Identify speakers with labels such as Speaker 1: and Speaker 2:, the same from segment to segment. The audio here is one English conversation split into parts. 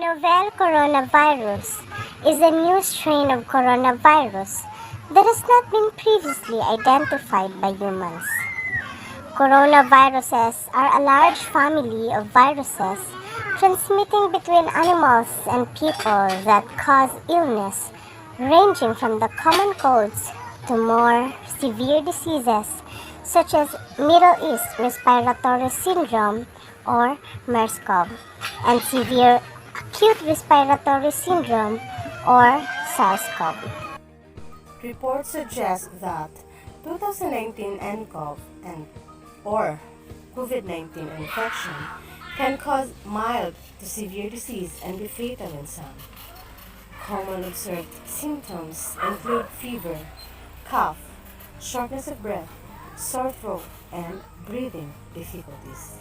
Speaker 1: novel coronavirus is a new strain of coronavirus that has not been previously identified by humans. Coronaviruses are a large family of viruses transmitting between animals and people that cause illness, ranging from the common colds to more severe diseases such as Middle East Respiratory Syndrome or MERS-CoV and severe acute respiratory syndrome or SARS-CoV.
Speaker 2: Reports suggest that 2019 nCoV or COVID-19 infection can cause mild to severe disease and be fatal in some. Common observed symptoms include fever, cough, shortness of breath, sore throat, and breathing difficulties.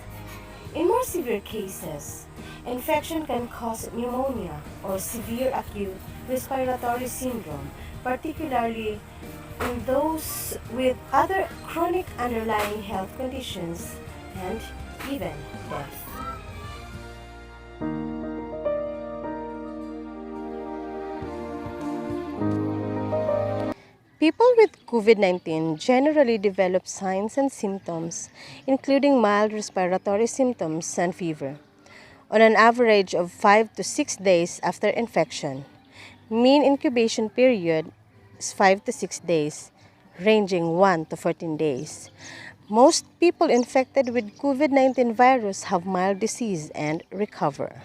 Speaker 2: In more severe cases, infection can cause pneumonia or severe acute respiratory syndrome, particularly in those with other chronic underlying health conditions and even death. People with COVID-19 generally develop signs and symptoms, including mild respiratory symptoms and fever, on an average of 5 to 6 days after infection. Mean incubation period is 5 to 6 days, ranging 1 to 14 days. Most people infected with COVID-19 virus have mild disease and recover.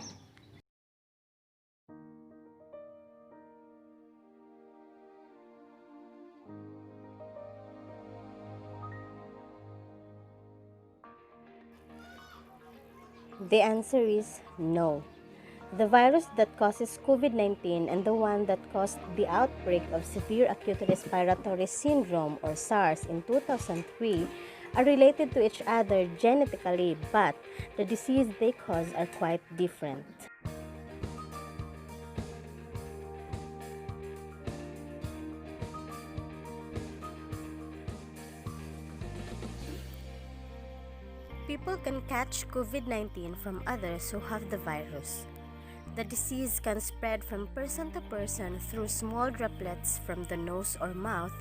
Speaker 2: The answer is no. The virus that causes COVID-19 and the one that caused the outbreak of severe acute respiratory syndrome or SARS in 2003 are related to each other genetically, but the disease they cause are quite different. People can catch COVID-19 from others who have the virus. The disease can spread from person to person through small droplets from the nose or mouth,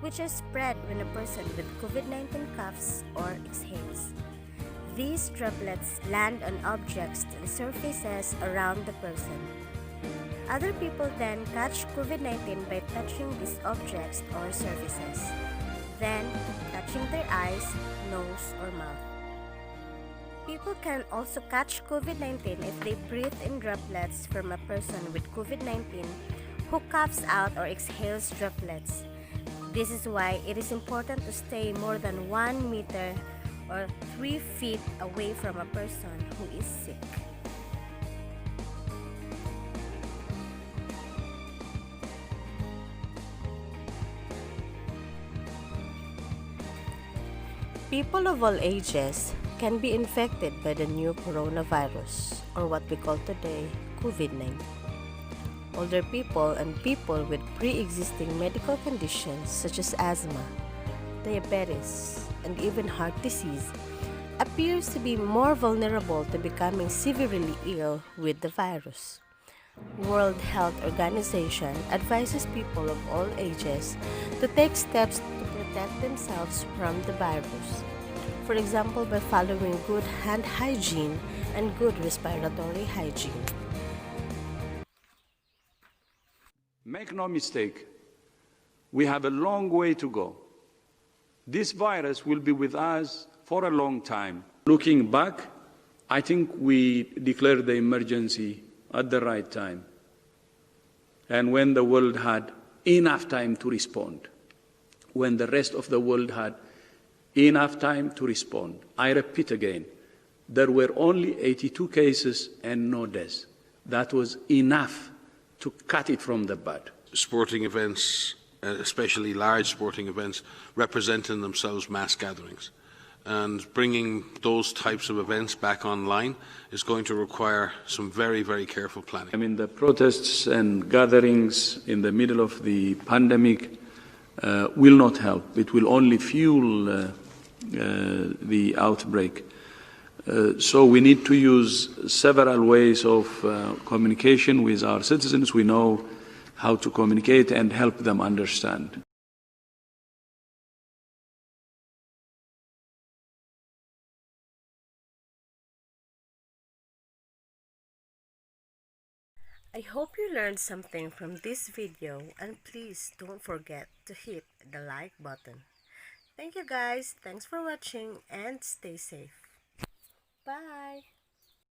Speaker 2: which are spread when a person with COVID-19 coughs or exhales. These droplets land on objects and surfaces around the person. Other people then catch COVID-19 by touching these objects or surfaces, then touching their eyes, nose, or mouth. People can also catch COVID-19 if they breathe in droplets from a person with COVID-19 who coughs out or exhales droplets. This is why it is important to stay more than 1 meter or 3 feet away from a person who is sick. People of all ages can be infected by the new coronavirus, or what we call today COVID-19. Older people and people with pre-existing medical conditions such as asthma, diabetes, and even heart disease appears to be more vulnerable to becoming severely ill with the virus. World Health Organization advises people of all ages to take steps to protect themselves from the virus. For example, by following good hand hygiene and good respiratory hygiene.
Speaker 3: Make no mistake, we have a long way to go. This virus will be with us for a long time. Looking back, I think we declared the emergency at the right time, and when the world had enough time to respond, when the rest of the world had enough time to respond. I repeat again, there were only 82 cases and no deaths. That was enough to cut it from the bud.
Speaker 4: Sporting events, especially large sporting events, represent in themselves mass gatherings. And bringing those types of events back online is going to require some very, very careful planning.
Speaker 3: I mean, the protests and gatherings in the middle of the pandemic will not help. It will only fuel the outbreak. So we need to use several ways of communication with our citizens. We know how to communicate and help them understand.
Speaker 2: I hope you learned something from this video, and please don't forget to hit the like button. Thank you guys, thanks for watching, and stay safe. Bye!